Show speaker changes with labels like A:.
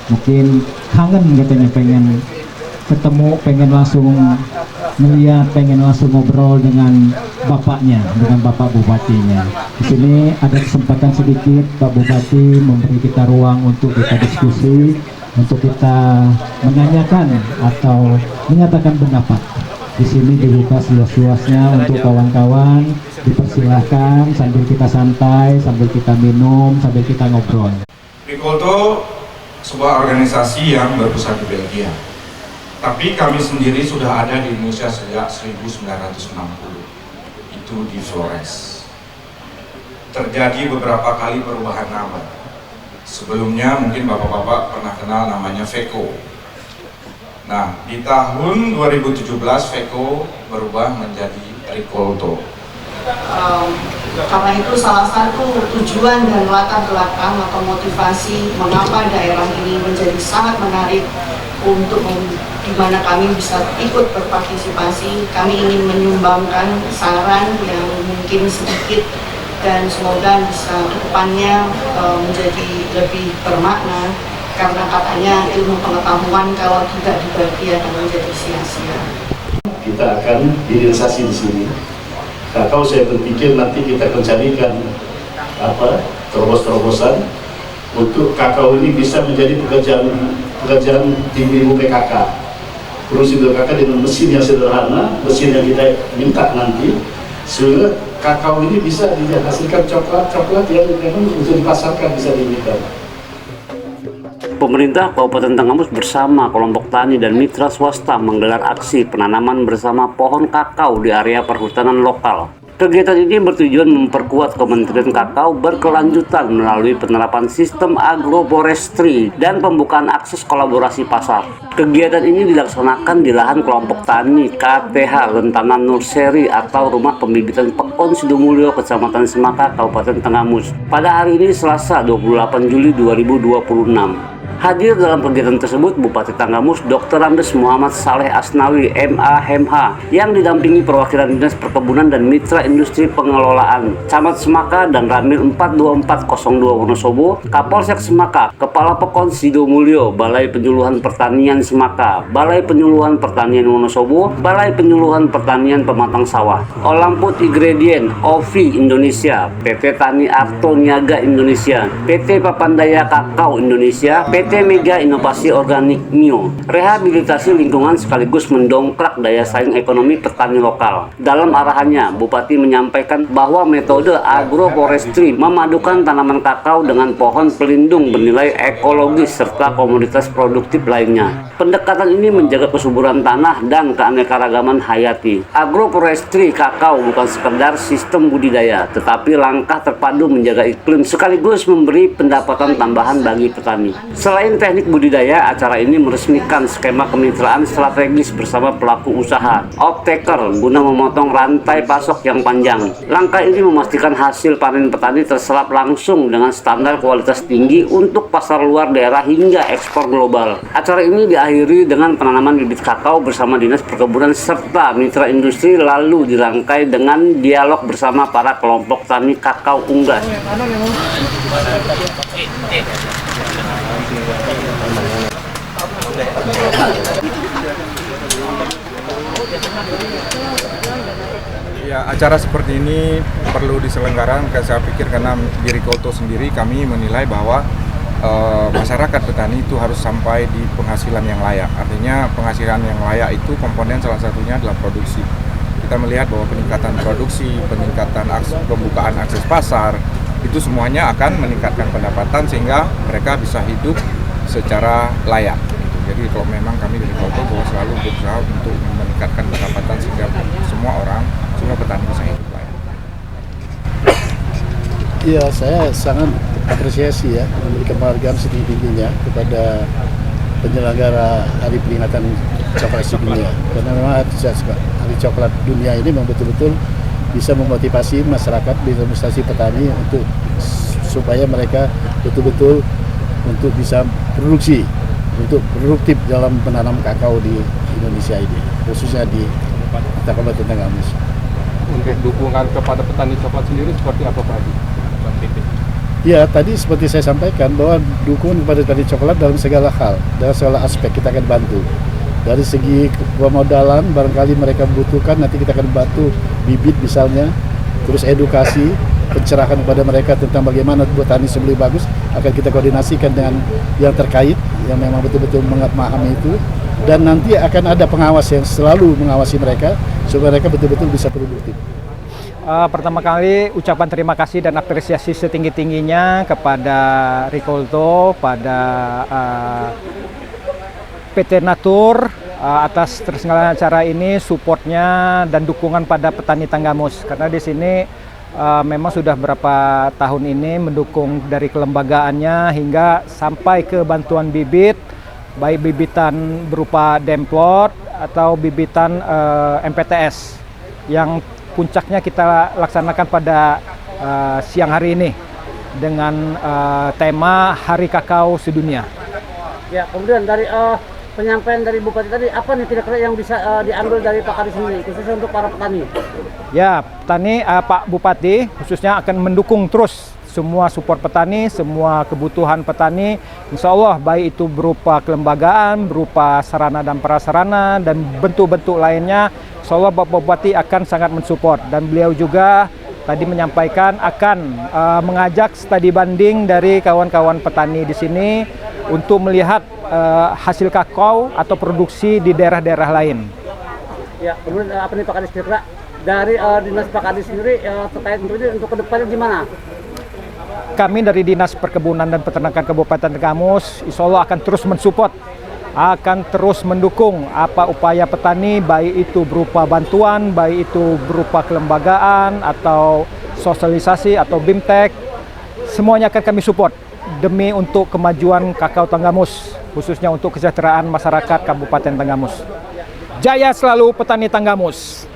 A: mungkin kangen katanya, pengen ketemu, pengen langsung melihat, pengen langsung ngobrol dengan bapaknya, dengan Bapak Bupatinya. Di sini ada kesempatan sedikit Pak Bupati memberi kita ruang untuk kita diskusi, untuk kita menanyakan atau menyatakan pendapat. Di sini dibuka seluas-luasnya untuk kawan-kawan, dipersilahkan sambil kita santai, sambil kita minum, sambil kita ngobrol.
B: Rikolto sebuah organisasi yang berpusat di Belgia, tapi kami sendiri sudah ada di Indonesia sejak 1960, itu di Flores. Terjadi beberapa kali perubahan nama. Sebelumnya mungkin bapak-bapak pernah kenal namanya VECO. Nah, di tahun 2017 VECO berubah menjadi Rikolto.
C: Karena itu salah satu tujuan dan latar belakang atau motivasi mengapa daerah ini menjadi sangat menarik untuk di mana kami bisa ikut berpartisipasi. Kami ingin menyumbangkan saran yang mungkin sedikit dan semoga bisa ke depannya menjadi lebih bermakna, karena katanya ilmu pengetahuan kalau tidak dibagi akan menjadi sia-sia.
D: Kita akan hilirisasi di sini. Kakao saya berpikir nanti kita akan carikan terobos-terobosan untuk kakao ini bisa menjadi pekerjaan ibu-ibu PKK. Produksi PKK dengan mesin yang sederhana, mesin yang kita minta nanti, sehingga kakao ini bisa dihasilkan coklat yang memang untuk dipasarkan bisa diminta.
E: Pemerintah Kabupaten Tanggamus bersama kelompok tani dan mitra swasta menggelar aksi penanaman bersama pohon kakao di area perhutanan lokal. Kegiatan ini bertujuan memperkuat Kementerian Kakao berkelanjutan melalui penerapan sistem agroforestry dan pembukaan akses kolaborasi pasar. Kegiatan ini dilaksanakan di lahan kelompok tani KTH Lentanan Nurseri atau Rumah Pembibitan Pekon Sidomulyo, Kecamatan Semaka, Kabupaten Tanggamus, pada hari ini Selasa 28 Juli 2026. Hadir dalam kegiatan tersebut Bupati Tanggamus Dr. Andes Muhammad Saleh Asnawi MA.Hemha yang didampingi perwakilan Dinas Perkebunan dan Mitra Industri Pengelolaan Camat Semaka dan Ramil 42402 Wonosobo, Kapolsek Semaka, Kepala Pekon Sidomulyo, Balai Penyuluhan Pertanian Semaka, Balai Penyuluhan Pertanian Wonosobo, Balai Penyuluhan Pertanian Pematang Sawah, Olamput Ingredient, OVI Indonesia, PT Tani Arto Niaga Indonesia, PT Papandaya Kakao Indonesia, PT Mega Inovasi Organik Mio, rehabilitasi lingkungan sekaligus mendongkrak daya saing ekonomi petani lokal. Dalam arahannya, Bupati menyampaikan bahwa metode agroforestry memadukan tanaman kakao dengan pohon pelindung bernilai ekologis serta komoditas produktif lainnya. Pendekatan ini menjaga kesuburan tanah dan keanekaragaman hayati. Agroforestry kakao bukan sekedar sistem budidaya, tetapi langkah terpadu menjaga iklim sekaligus memberi pendapatan tambahan bagi petani. Selain teknik budidaya, acara ini meresmikan skema kemitraan strategis bersama pelaku usaha, off-taker, guna memotong rantai pasok yang panjang. Langkah ini memastikan hasil panen petani terserap langsung dengan standar kualitas tinggi untuk pasar luar daerah hingga ekspor global. Acara ini diakhiri dengan penanaman bibit kakao bersama Dinas Perkebunan serta mitra industri, lalu dirangkai dengan dialog bersama para kelompok tani kakao unggas.
B: Ya, acara seperti ini perlu diselenggarakan, saya pikir, karena di Rikolto sendiri kami menilai bahwa masyarakat petani itu harus sampai di penghasilan yang layak. Artinya penghasilan yang layak itu komponen salah satunya adalah produksi. Kita melihat bahwa peningkatan produksi, peningkatan pembukaan akses pasar, itu semuanya akan meningkatkan pendapatan sehingga mereka bisa hidup secara layak. Jadi kalau memang kami dari Rikolto bahwa selalu berusaha untuk meningkatkan pendapatan sehingga semua petani bisa hidup layak.
D: Iya, saya sangat apresiasi ya, memberikan penghargaan setinggi-tingginya kepada penyelenggara Hari Peringatan Coklat Sedunia. Karena memang Hari Coklat Dunia ini memang betul-betul bisa memotivasi masyarakat, memotivasi petani supaya mereka betul-betul untuk bisa produksi, untuk produktif dalam menanam kakao di Indonesia ini, khususnya di Kabupaten Tanggamus.
F: Untuk dukungan kepada petani coklat sendiri seperti apa Pak Haji?
D: Ya, tadi seperti saya sampaikan bahwa dukungan kepada petani coklat dalam segala hal, dalam segala aspek kita akan bantu. Dari segi pemodalan, barangkali mereka membutuhkan, nanti kita akan bantu bibit misalnya, terus edukasi, pencerahan kepada mereka tentang bagaimana petani lebih bagus, akan kita koordinasikan dengan yang terkait, yang memang betul-betul memahami itu, dan nanti akan ada pengawas yang selalu mengawasi mereka, supaya mereka betul-betul bisa produktif.
F: Pertama kali ucapan terima kasih dan apresiasi setinggi-tingginya kepada Rikolto, pada PT Natur atas terselenggaranya acara ini, supportnya dan dukungan pada petani Tanggamus. Karena di sini memang sudah berapa tahun ini mendukung dari kelembagaannya hingga sampai ke bantuan bibit, baik bibitan berupa demplot atau bibitan MPTS yang puncaknya kita laksanakan pada siang hari ini dengan tema Hari Kakao Sedunia.
E: Ya, kemudian dari penyampaian dari Bupati tadi, apa nih kira-kira yang bisa diambil dari Pak Kadis sendiri, khususnya untuk para petani?
F: Ya, petani, Pak Bupati khususnya akan mendukung terus semua support petani, semua kebutuhan petani. Insya Allah baik itu berupa kelembagaan, berupa sarana dan prasarana, dan bentuk-bentuk lainnya. Insya Allah Bapak Bupati akan sangat mensupport, dan beliau juga tadi menyampaikan akan mengajak studi banding dari kawan-kawan petani di sini untuk melihat hasil kakao atau produksi di daerah-daerah lain.
E: Ya, kemudian apa nih Pak Kadis kira-kira dari dinas Pak Kadis sendiri terkait untuk kedepannya gimana?
F: Kami dari Dinas Perkebunan dan Peternakan Kabupaten Tanggamus insya Allah akan terus mensupport, akan terus mendukung apa upaya petani, baik itu berupa bantuan, baik itu berupa kelembagaan atau sosialisasi atau BIMTEK, semuanya akan kami support demi untuk kemajuan kakao Tanggamus, khususnya untuk kesejahteraan masyarakat Kabupaten Tanggamus. Jaya selalu petani Tanggamus.